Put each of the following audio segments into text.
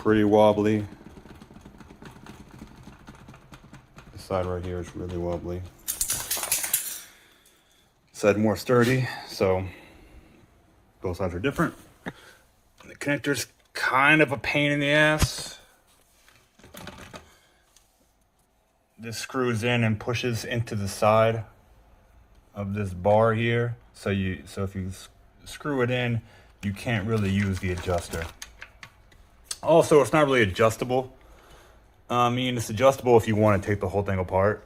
pretty wobbly. This side right here is really wobbly. This side more sturdy, so both sides are different. And the connector's kind of a pain in the ass. This screws in and pushes into the side of this bar here. So if you screw it in, you can't really use the adjuster. Also, it's not really adjustable. I mean, it's adjustable if you want to take the whole thing apart,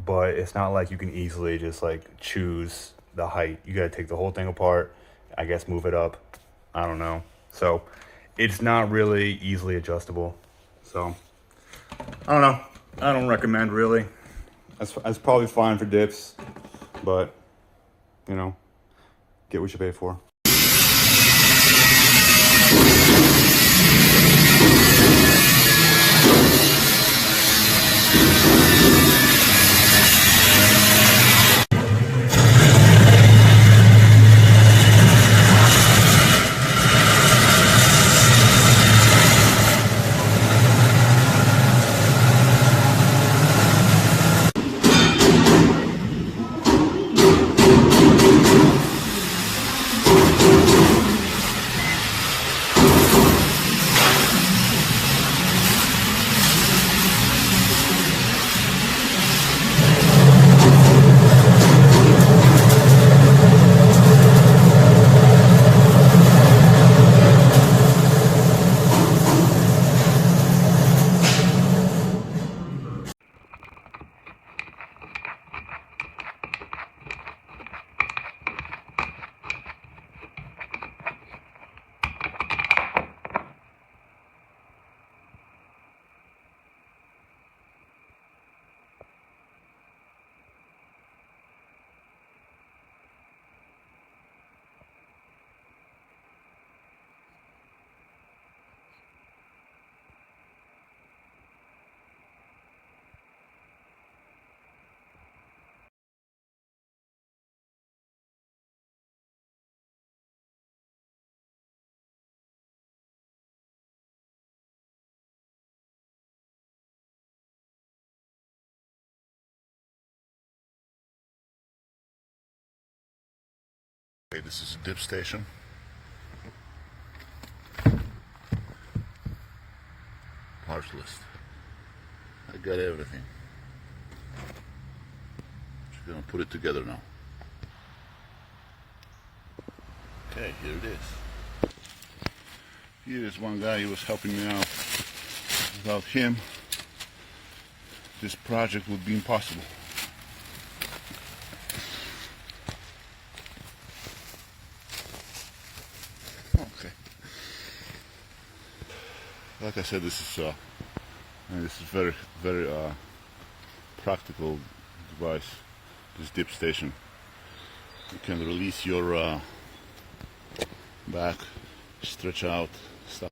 but it's not like you can easily just like choose the height. You got to take the whole thing apart, I guess move it up. I don't know. So it's not really easily adjustable. So I don't know. I don't recommend really. That's probably fine for dips, but you know, get what you pay for. Okay, this is a dip station. Parts list. I got everything. Just gonna put it together now. Okay, here it is. Here is one guy, he was helping me out. Without him, this project would be impossible. Okay. Like I said, this is very, very practical device. This dip station. You can release your back, stretch out, stuff.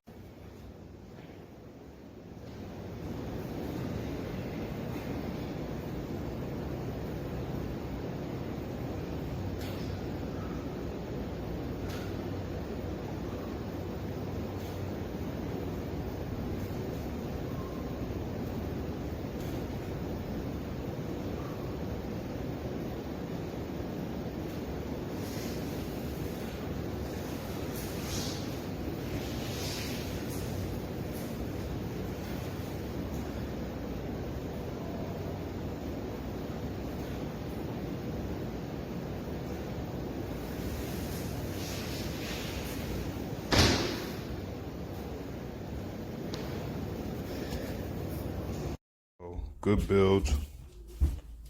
Good build,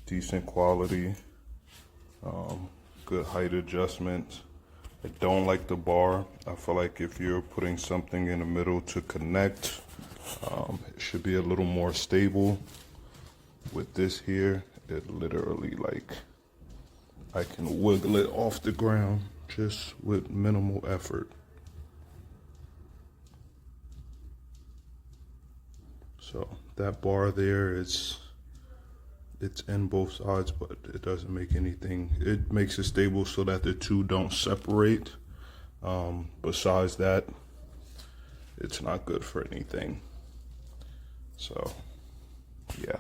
decent quality, good height adjustment. I don't like the bar. I feel like if you're putting something in the middle to connect, it should be a little more stable. With this here, it literally like, I can wiggle it off the ground just with minimal effort. So that bar there it's in both sides, but it doesn't make anything. It makes it stable so that the two don't separate. Besides that, it's not good for anything. So, yeah.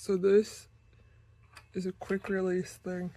So this is a quick release thing.